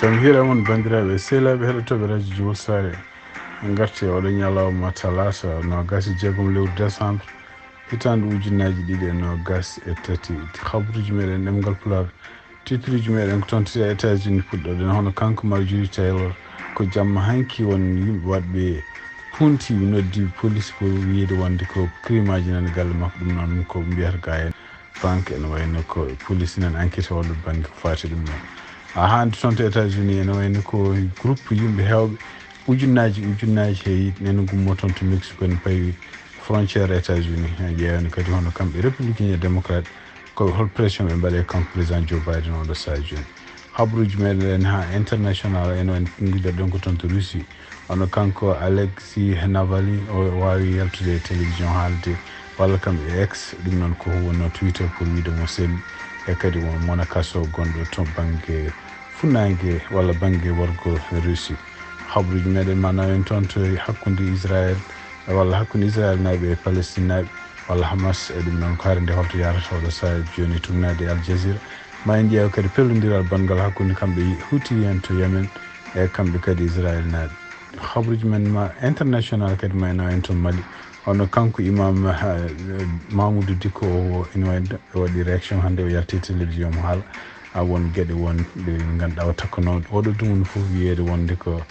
Jamhira mun bandiraɓe sehlaɓe heɗotoɓe radio Jouirnal garti oɗo ñalawma talata nogas jeegom lewru décembre hitande ujunnaji ɗiɗi e nogas e tati habruji meɗen ɗemgal Pulaar titruji meɗen ko toon tiri États-Unis puɗɗoɗen hono kanko Mardi ko jamma hanki won yimɓe waɗɓe punti noddi police pour wiide wonde ko crime aji nan galle makko ɗum noon ko mbiyata ga en banque ene wayno ko police nan enquête wallude banggue ko fati ɗum noon hande toon to États-Unis ene wayno ko groupe yimɓe hewɓe ujunnaji heeyi nene gummo toon to Mexique en pawi frontiére États-Unis ƴeewani kadi hono kamɓe républicain et démocrate ko hol pression ɓe mbaɗe kanko président Joe Biden oɗo saha joni habruji meɗen ha international ene wayno guiɗoɗen ko toon to Russie hono kanko Alexei Navalny o wawi yaltude e télévision haalde walla kamɓe ex ɗum noon ko wonno Twitter pour wiide mo selli e kadi won mona kaso gonɗo to banggue funnague walla banggue worgo Russie habruji meɗen mana en toon to hakkude Israël walla hakkude Israël naaɓe e Palestine naaɓe walla Hamas e ɗum noon ko haare nde holto yarata oɗo saha joni tumnade e Al Jazeera ma en ƴeewa kadi pellodiral bangal hakkude kamɓe Houthi en to Yemen e kamɓe kadi Israël naaɓe habruji men ma international kadi ma en toon Mali hono kanko imam Mamoudou Dicko o ene waɗi réaction hannde o yalti télévision mo haala won gueɗe wonɗe ganduɗa o takkanoɗe oɗo dumunde fof wiyede wonde ko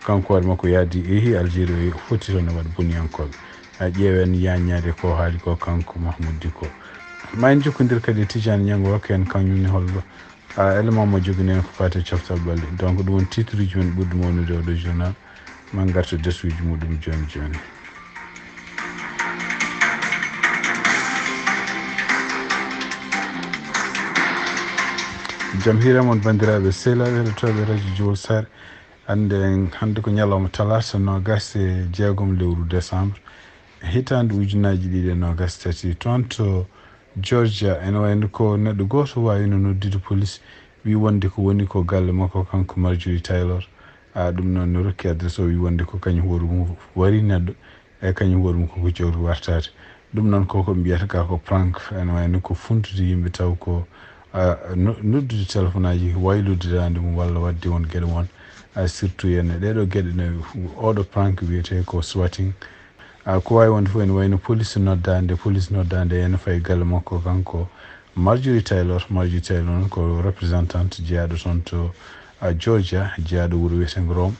kanko waɗi makko yaadi yeehi Algérie foti toon e waɗa boniyankoɓe ƴeewen yaññade ko haali ko kanko Mahmoud Dicko ma en jokkodir kadi Tidiane Niango wakka en kañumne holɗo élément mo jogui nen ko fati coftal ɓalli donc ɗum won titre uji men ɓurɗi mawnude oɗo journal man garta desuji muɗum joni joni jam hiramon bandiraɓe sehlaɓe heɗotoɓe radio Jouirnal hande ko ñalawma talata nogas e jeegom lewru décembre hitande ujunnaji ɗiɗi e nogas tati toon to Georgia ene wayno ko neɗɗo goto wawino noddude police wi wonde ko woni ko galle makko kanko Marjorie Taylor ɗum noon no rokki adresse o wi wonde ko kañum hoore mum wari neɗɗo e kañum hoore mum koko jawdi wartade ɗum noon koko mbiyata ga ko prank ene wayno ko funtude yimɓe taw ko noddude téléphone aji wayludidande mum walla wadde won gueɗe won surtout ene ɗeɗo gueɗe ne oɗo prank wiyete ko swatting ko wawi wonde fof ene wayno police noddande ene fayi galle makko kanko Marjorie Taylor noon ko représentante jeeyaɗo toon to Georgia jeeyaɗo wuuro wiyetego Rome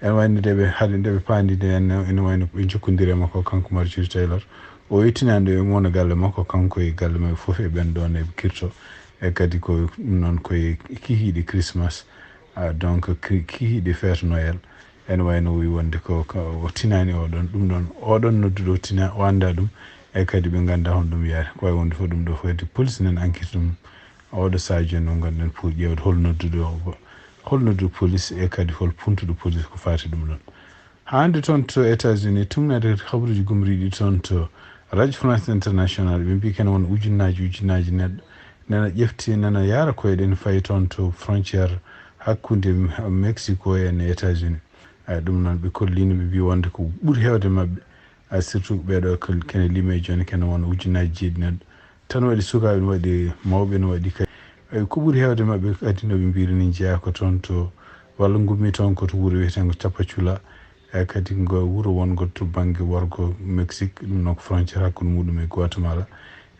ene wayno ndeɓe pandide ene wayno ɓe jokkodiri e makko kanko Marjorie Taylor o yettinande e mona galle makko kanko e galle mabɓe foof e ɓen ɗon e kirto e kadi ko ɗum noon koye kihiɗe Christmas donc kihiɗe fête Noël ene wayno wi wonde ko o tinani oɗon ɗum ɗon oɗon nodduɗo tina o anda ɗum e kadi ɓe ganda hon ɗum yaade ko wawi wonde fof ɗum ɗo fof kadi police nan enquête ɗum oɗo saha joni o gonɗen pour ƴewde hol nodduɗo police e kadi hol puntuɗo police ko fati ɗum ɗon hande toon to États-Unis tumnade habruji gumriɗi toon to radio France international ɓe mbi kene won ujunnaji neɗɗo nana ƴefti nana yara koyeɗen fayi toon to frontiére hakkude Mexico en États-Unis ɗum noon ɓe kollino ɓe mbi wonde ko ɓuuri hewde mabɓe surtout ɓeɗo kene lime joni kene won ujunnaji jeeɗi neɗɗo tan waɗi sukaɓe ne waɗi mawɓe ne waɗi kadi ko ɓuuri hewde mabɓe kadi noɓe mbiri ni jeeya ko toon to walla gummi toon koto wuuro wiyetengo Tapachula e kadi ngo wuuro wongo to banggue worgo Mexique ɗum noon ko frontiére hakkude muɗum e Guatemala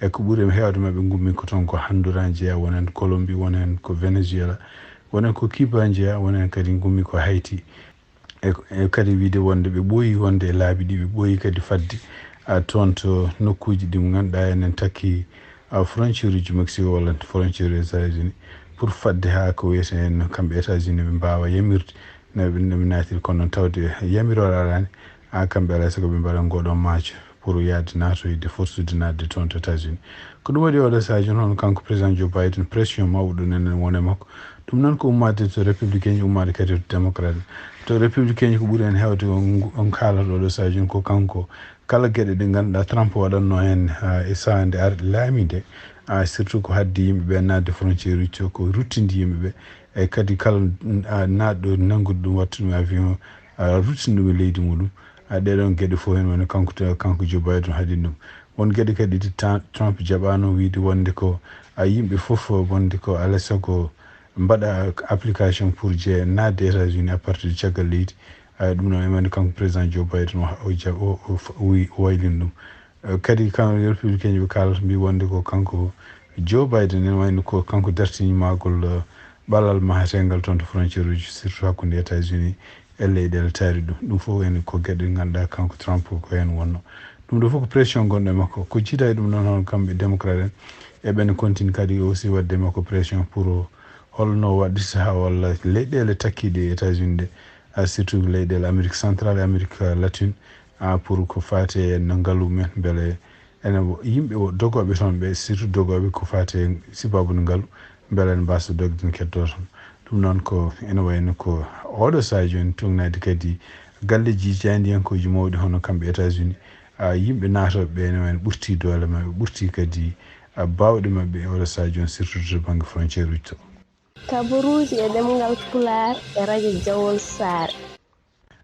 e ko ɓuuri hewde mabɓe gummi ko toon ko Honduras jeeya wonen Colombie wonen ko Venezuela wonen ko Cuba jeeya wonen kadi gummi ko Haïti e kadi wiide wonde ɓe ɓooyi wonde e laabi ɗi ɓe ɓooyi kadi fadde toon to nokkuji ɗi mo ganduɗa enen takki frontiére uji Mexique walla frontiére États-Unis pour fadde ha ko wiyete en kamɓe États-Unis ɓe mbawa yamirde noɓe natiri kono noon tawde yamirore alani kamɓe alay saago ɓe mbaɗa ngoɗon maajo pour yaade natoyde fortude nadde toon to États-Unis ko ɗum waɗi oɗo saha joni hono kanko président Joe Biden pression mawɗo nenen wone makko ɗum noon ko ummade to républicain ji ummade kadi to démocrate to républicain ji ko ɓuuri hen hewde on kaalata oɗo saha joni ko kanko kala gueɗe ɗe ganduɗa Trump waɗanno hen e saha nde arde laami nde surtout ko haddi yimɓeɓe nadde frontiére uji ko ruttindi yimɓeɓe e kadi kala naɗɗo nanngude ɗum watta ɗum avion ruttini ɗum e leydi muɗum ɗeɗon gueɗe fof hen woni kanko Joe Biden haɗin ɗum won gueɗe kadi Trump jaɓano wiide wonde ko yimɓe fof wonde ko alay saago mbaɗa application pour je naatde États-Unis à partir de caggal leydi ɗum noon emani kanko président Joe Biden o waylin ɗum kadi kan républicain ɓe kalata mbi wonde ko kanko Joe Biden ene wayno ko kanko dartinimagol ɓalal mahatengal toon to frontiére uji surtout hakkude États-Unis e leyɗele taari ɗum fof ene ko gueɗe ɗe ganduɗa kanko Trump ko hen wonno ɗum ɗo fof ko pression gonɗo e makko ko jiida e ɗum noon hono kamɓe démocrate en eɓene continue kadi aussi wadde makko pression pour holno waɗirta ha walla leyɗele takkiɗe e États-Unis ɗe surtout leyɗele Amérique centrale et Amérique latine pour ko fate no ngaalu men beele ene yimɓe dogoɓe toon ɓe surtout dogoɓe ko fate sibabude ngaalu beele ne mbasa dogde keddo toon ɗum noon ko ene wayno ko oɗo saha joni tugnade kadi galleji jandiyankoji mawɗi hono kamɓe États-Unis yimɓe naatoɓe ɓe ene wayno ɓurti doole mabɓe ɓurti kadi bawɗe mabɓe e oɗo saha joni surtout to banggue frontiére uji to kabaruji e ɗemgal Pulaar e radio Jawol Sare.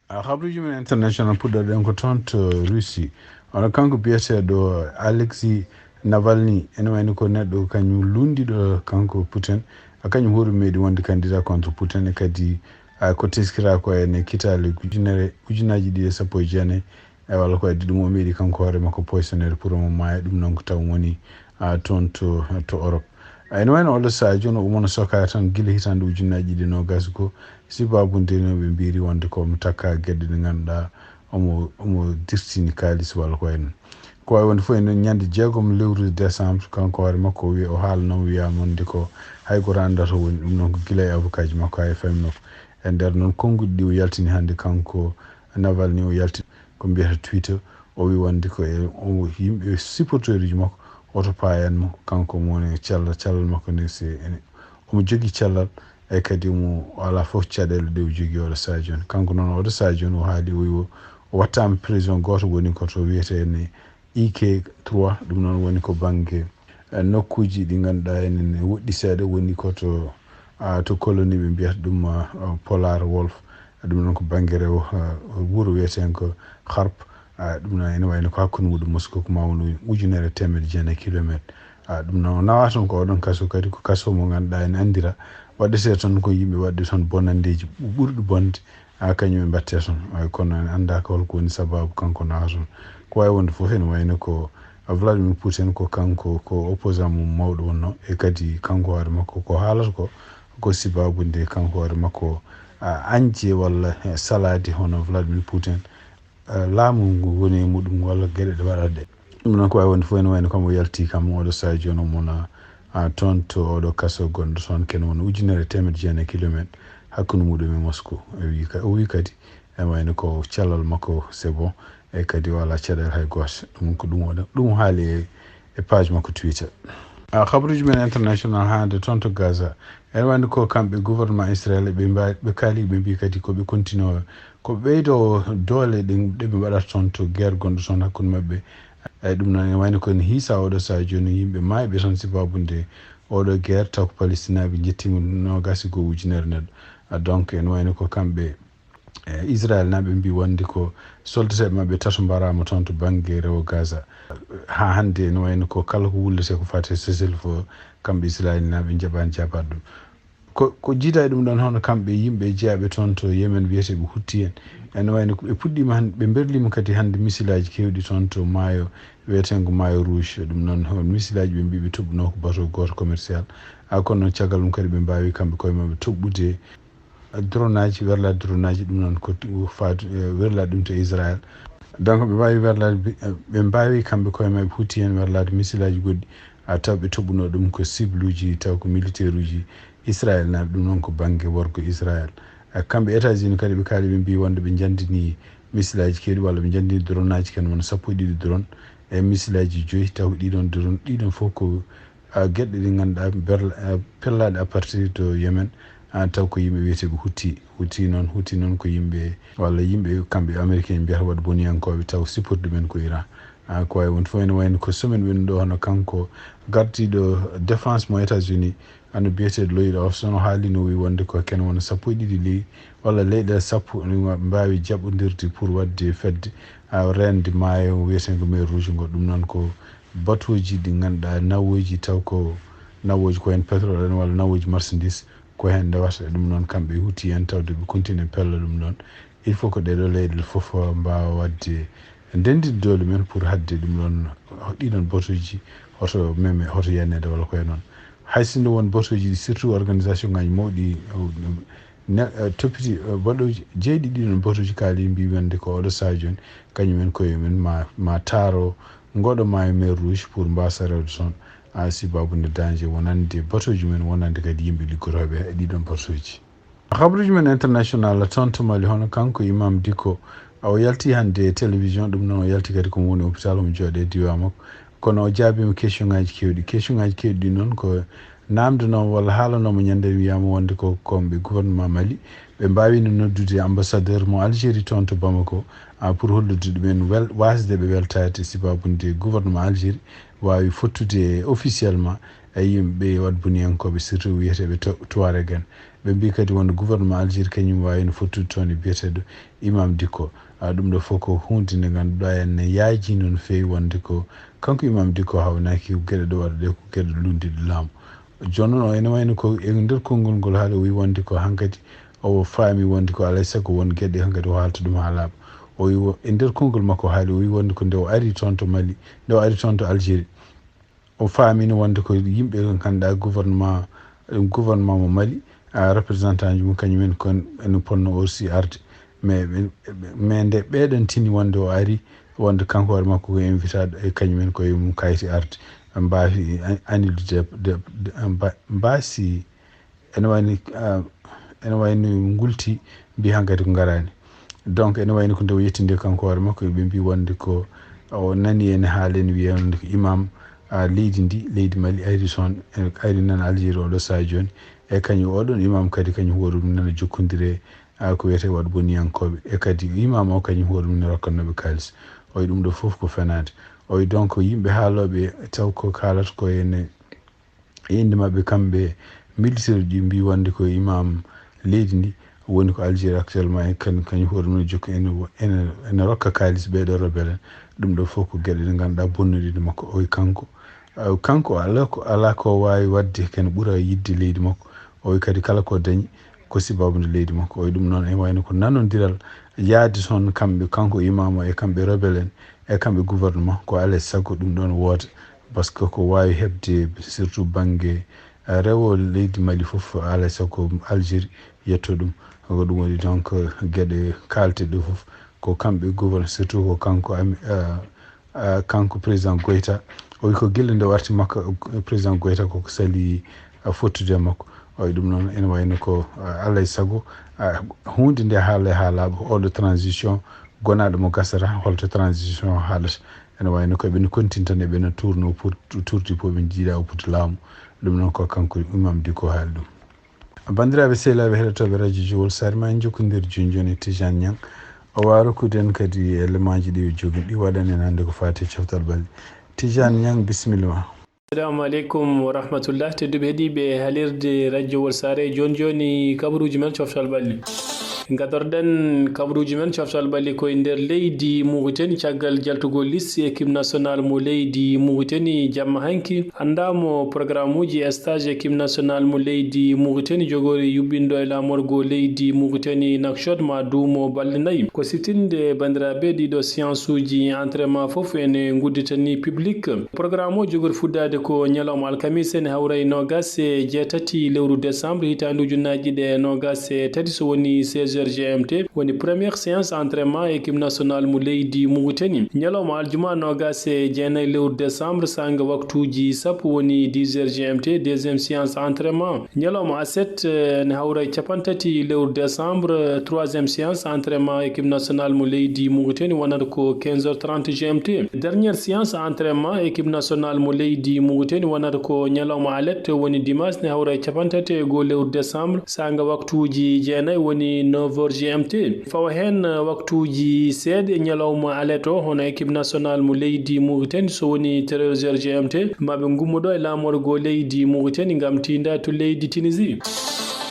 Habruji men international puɗɗoɗen ko toon to Russie ono kanko biyeteɗo Alexei Navalny ene wayno ko neɗɗo kañum lundiɗo kanko Putin kañum hoore meɗi wonde candidat contre Putin e kadi ko teskira ko ene kitale ujunaji ɗiɗi e sappo e jeenayi walla ko addi ɗum o meɗi kanko hoore makko poisonnéde pour mo maaya ɗum noon ko taw woni toon to Europe ene wayno oɗo saha joni omono soka tan guila hitande ujunnaji ɗiɗi nogas ko sibabude no ɓe mbiri wonde ko mo takka gueɗe ɗe ganduɗa omo dirtini kalis walla ko wayno ko wawi wonde fof enen ñande 6 lewru décembre kanko hoore makko o wi o haalno wiyama wonde ko hay goto andata woni ɗum noon ko guila e avocat ji makko ha e famino ko e nder noon konguɗi ɗi o yaltini hande kanko Navalny o yaltini ko mbiyata Twitter o wi wonde ko yimɓe supporteur uji makko oto payanmo kanko mowoni cellal makko nde omo jogui cellal e kadi mo ala fof caɗele ɗe o jogui oɗo saha joni kanko noon oɗo saha joni o haali o wi o wattama prison goto woni koto wiyetene IK3 ɗum noon woni ko banggue nokkuji ɗi ganduɗa enen woɗɗi seeɗa woni koto to colonie ɓe mbiyata ɗum Pulaar Wolf ɗum noon ko banggue rewo wuuro wiyeten ko Harp ɗum noon ene wayno ko hakkude muɗum Moscou ko mawno 1.9 kilométre ɗum noon nawa toon ko oɗon kaso kadi ko kaso mo ganduɗa ene andira waɗete toon ko yimɓe wadde toon bonandeji ɓurɗi bonde kañum ɓe mbatte toon kono en andaka holko woni sababu kanko nawa toon ko wawi wonde foof ene wayno ko Vladimir Putin ko kanko ko opposant mum mawɗo wonno e kadi kanko hoore makko ko haalata ko sibabude kanko hoore makko añje walla salade hono Vladimir Putin laamu ngu woni e muɗum walla gueɗe ɗe waɗata ɗe ɗum noon ko wawi wonde fof ene wayno kam o yalti kam oɗo saha joni omona toon to oɗo kaso gonɗo toon ken wona 1.9 kilométre hakkude muɗum e Moscou o wi kadi ene wayno ko cellal makko c'est bon e kadi wala caɗele hay goto ɗum ko ɗum haali e page makko Twitter habruji men international hande toon to Gaza ene wayno ko kamɓe gouvernement Israel ɓe kaali ɓe mbi kadi koɓe continue ko ɓeydo doole ɗe ɓe mbaɗata toon to guerre gonɗo toon hakkude mabɓe eyyi ɗum noon ene wayno kone hiisa oɗo saha joni yimɓe mayɓe toon sibabude oɗo guerre taw ko palestinaɓe jettima 25 neɗɗo donc ene wayno ko kamɓe Israel naɓe mbi wonde ko soldateɓe mabɓe tato mbarama toon to banggue rewo Gaza ha hande ene wayno ko kala ko wullete ko fate cessez-le-feu kamɓe Israel naɓe jaɓani jabat ɗum ko jiida e ɗum ɗon hono kamɓe yimɓe jeeyaɓe toon to Yemen wiyeteɓe hutti en ene wayno ɓe puɗɗima hande ɓe berlima kadi hande missilaji kewɗi toon to maayo wiyetengo maayo rouge ɗum noon hon missilaji ɓe mbi ɓe toɓɓuno ko bateau goto commercial kono noon caggal ɗum kadi ɓe mbawi kamɓe koye mabɓe toɓɓude drone aji werlade drone aji ɗum noon ko faatu werlade ɗum to Israel donc ɓe mbawi werlade ɓe mbawi kamɓe koye mabɓe hutti hen werlade missilaji goɗɗi taw ɓe toɓɓuno ɗum ko cible uji taw ko militaire uji Israel naɓe ɗum noon ko banggue worgo Israel kamɓe États-Unis kadi ɓe kaali ɓe mbi wonde ɓe jandini missilaji kewɗi walla ɓe jandini drone aji ken wona 12 drone e missilaji 5 taw ɗiɗon drone ɗiɗon fof ko gueɗe ɗe ganduɗa pellaɗe à partir de Yemen taw ko yimɓe wiyeteɓe hutti noon ko yimɓe walla yimɓe kamɓe américain mbiyata waɗa boniyankoɓe taw supporte men ko Iran ko wawi wonde fof ene wayno ko semaine woni ɗo hono kanko gardiɗo défense mo États-Unis ano biyeteɗo Lloyd Austin o haali no wi wonde ko ken wona 12 ley walla leyɗele 10 mbawi jaɓodirde pour wadde fedde rende maayo wiyeten ko mer rouge ngo ɗum noon ko batuji ɗi ganduɗa nawoji taw ko nawoji ko hen pétrole en walla nawoji marchandise ko hen ndewata ɗum noon kamɓe huuti hen tawde ɓe continue pello ɗum ɗon il faut ko ɗeɗo leyɗele fof mbawa wadde ndendide dole men pour hadde ɗum ɗon ɗiɗon batuji hoto meme hoto yennede walla koye noon haysinde won batuji ɗi surtout organisation ngaji mawɗi toppiti baɗoji jeeɗi ɗiɗon batuji kaali mbi wonde ko oɗo saha joni kañumen koye men ma taaro ngoɗo maayo mer rouge pour mbasa rewde toon si babude danger wonande batuji men wonande kadi yimɓe liggotoɓe e ɗiɗon batuji. Habruji men international toon to Mali hono kanko Imam Dicko o yalti hande télévision ɗum noon o yalti kadi komo woni hôpital omo jooɗe diwa makko kono o jaabima question ngaji kewɗi ɗi noon ko namdanomo walla haalanomo ñande wiyama wonde ko komɓe gouvernement Mali ɓe mbawino noddude ambassadeur mo Algérie toon to Bamako pour hollude ɗumen wasde ɓe weltade sibabunde gouvernement Algérie wawi fottude officiellement e yimɓe wadbuniyankoɓe surtout wiyeteɓe Touareg en ɓe mbi kadi wonde gouvernement Algérie kañum wawino fottude toon e biyeteɗo Imam Dicko ɗum ɗo fof ko hunde nde ganduɗa en yaaji noon fewi wonde ko kanko Imam Dicko hawnaki gueɗe ɗo waɗa ɗe ko gueɗe lundiɗe laamu joni noon o ene wayno ko e nder konngol ngol haala o wi wonde ko hankkadi o faami wonde ko alay saago won gueɗe hankkadi o haalta ɗum ha laaɓa o wi e nder konngol makko haali o wi wonde ko nde o ari toon to Mali nde o ari toon to Algérie o faamino wonde ko yimɓe ganduɗa gouvernement mo Mali représentant ji mum kañumen kon ene ponno aussi arde mais nde ɓeɗon tini wonde o ari wonde kanko hoore makko ko invitade e kañumen koye mum kayti arde mbawi annude mbasi ene wayni gulti mbi hankkadi ko garani donc ene wayni ko nde o yettinde kanko hoore makko ɓe mbi wonde ko o nani ene haaleni wiyande ko imam leydi Mali ari toon ari nan Algérie oɗo saha joni e kañum oɗon imam kadi kañum hoore mum nana jokkodire ko wiyete waɗa boniyankoɓe e kadi imam o kañum hoore mum ne rokkannoɓe kalis oy ɗum ɗo fof ko fenade oy donc yimɓe haaloɓe taw ko haalata ko ene inde mabɓe kamɓe militaire ɗi mbi wonde ko imam leydi ndi woni ko Algérie actuellement e kañum hoore mum ne jokki ene rokka kalis ɓeɗo rebelle en ɗum ɗo fof ko gueɗe ɗe ganduɗa bonnuɗiɗe makko oy kanko ala ko wawi wadde kene ɓuura yidde leydi makko oy kadi kala ko dañi ko sibabude leydi makko oy ɗum noon e wayno ko nanodiral yaade toon kamɓe kanko imam o e kamɓe rebelle en e kamɓe gouvernement ko alay saago ɗum ɗon wooda par ce que ko wawi hebde surtout banggue rewo leydi Mali fof alay saago Algérie yetto ɗum ko ɗum woni donc gueɗe kalteɗe fof ko kamɓe gouvernement surtout ko kanko président Goïta o wi ko guille nde warti makko président Goïta koko sali fottude makko oy ɗum noon ene wayno ko alay saago hunde nde ha laaɓa oɗo transition gonaɗo mo gasata holto transition haalata ene wayno ko ɓene continue tan eɓene tourno pour tourti po ɓe jiiɗa oppude laamu ɗum noon ko kanko Imam Dicko haali ɗum bandiraɓe sehlaɓe heɗotoɓe radio Jool Sare ma en jokkodir joni Tijane Niang o waro kuden kadi élément ji ɗi jogui ɗi waɗani en hannde ko fati coftal balɗe Tijane Niang bisimilla. Assalamu aleykum wa rahmatullah tedduɓe heeɗiɓe halirde radio Wol Sare joni kabaruji men coftal balɗe gadorɗen kabaruji men coftal balɗe koye nder leydi Mauritanie caggal jaltugol liste équipe nationale mo leydi Mauritanie jamma hanki andamo programme uji stage équipe nationale mo leydi Mauritanie jogori yuɓɓindo e lamorgo leydi Mauritanie Nouakchott ma duumo balɗe nayyi ko siftinde bandiraɓe ɗiɗo séance uji entraînement foof ene gudditani public programme o jogori fuddade ko ñalawma alkamis ene hawray nogas e jeetati lewru décembre hitande ujunnaji ɗe nogas e tati so woni 16h GMT woni première séance entraînement équipe nationale mo leydi Mauritanie ñalawma aljuma nogas e jeenayyi lewru décembre sanga waktuji sappo woni 10h GMT deuxième séance entraînement ñalawma aset ne hawray capantati lewru décembre troisième séance entraînement équipe nationale mo leydi Mauritanie wonata ko 15h30 GMT dernière séance entraînement équipe nationale mo leydi Mauritanie wonata ko ñalawma alet woni dimanche ne hawray capantati e go lewru décembre sanga waktuji jeenayyi woni 9h GMT fawa hen waktuji seeɗa e ñalawma alet o hono équipe nationale mo leydi Mauritanie so woni 13h GMT maɓe gummoɗo e lamorgo leydi Mauritanie gam tinda to leydi Tunisie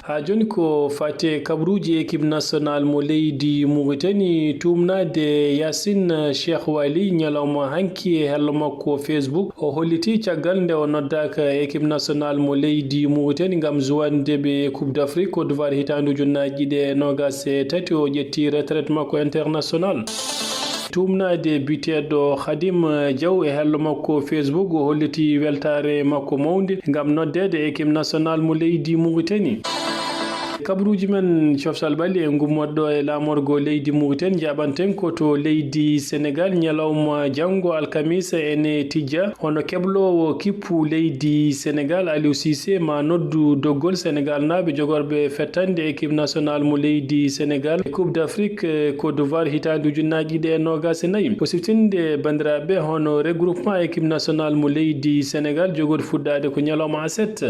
ha joni ko fate kabruji équipe national mo leydi Mauritanie tumnade Yassine Cheikh Wali ñalawma hanki e hello makko Facebook o holliti caggal nde o noddaka équipe national mo leydi Mauritanie ngam zuwande ɓe coupe d'Afrique Côte d'Ivoire hitandu junnaji ɗe nogas e tati o ƴetti retraite makko international tumnade biteɗo Khadim Diaw e hello makko Facebook o holliti weltare makko mawde ngam noddede équipe national mo leydi Mauritanie. Kabruji men coftal balli e gummodɗo e lamorgo leydi Mauritanie jaɓanten ko to leydi Sénégal ñalawma janggo alkamisa ene tijja hono keblowo kippu leydi Sénégal Aliou Cissé ma noddu doggol Sénégal naɓe jogorɓe fettande équipe national mo leydi Sénégal coupe d'Afrique Côte d'Ivoire hitande ujunnaji ɗe nogas e nayyi ko siftinde bandiraɓe hono regroupement équipe national mo leydi Sénégal jogori fuɗɗade ko ñalawma aset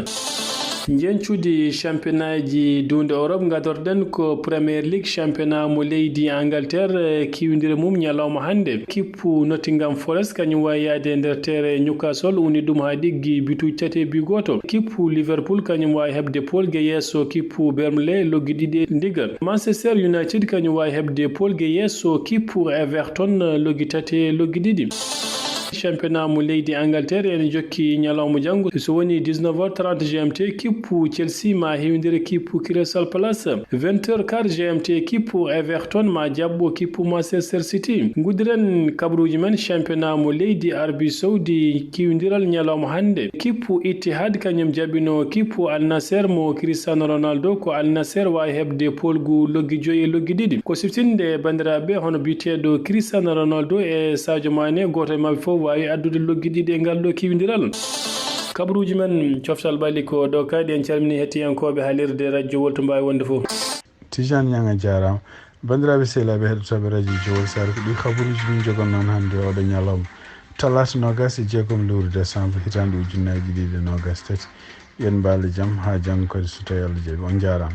jencude championnat ji dunde Europe gadorɗen ko Premier League championnat mo leydi Angleterre kiwdire mum ñalawma hande kippu Nottingham Forest kañum wawi yaade nder terre Newcastle woni ɗum ha ɗiggi bituji tati e goto kippu Liverpool kañum wawi hebde polgue yesso kippu Burnley loggi ɗiɗi ndiga Manchester United kañum wawi hebde polgue yesso kippu Everton loggi tati loggi ɗiɗi championnat mo leydi Angleterre ene jokki ñalawma janggo so woni 19h30 GMT kippu Chelsea ma hewdira kippu Crystal Palace 20h15 GMT kippu Everton ma jabbo kippu Manchester City gudiren kabruji men championnat mo leydi Arabie Saoudi kiwdiral ñalawma hande kippu Ittihad kañum jabino kippu Al Nassr mo Cristiano Ronaldo ko Al Nassr wawi hebde polgu loggi joyi e loggi ɗiɗi ko siftinde bandiraɓe hono biteɗo Cristiano Ronaldo e Sadio Mané goto e mabɓe fof wawi addude loggi ɗiɗi e ngal ɗo kiwdiral kabruji men coftal ɓalli ko ɗo kadi en calmini hettiyankoɓe haalirde radio wolto mbawi wonde fof Tijane Niang jarama bandiraɓe sehlaɓe heɗotoɓe radio Jowol Sare ko ɗi kabaruji min jogon noon hande oɗo ñalawma talata nogas e jeegom lewru décembre hitande ujunnaji ɗiɗi nogas tati yen mbaalo jaam ha janggo kadi so tawi Allah jaaɓi on jarama.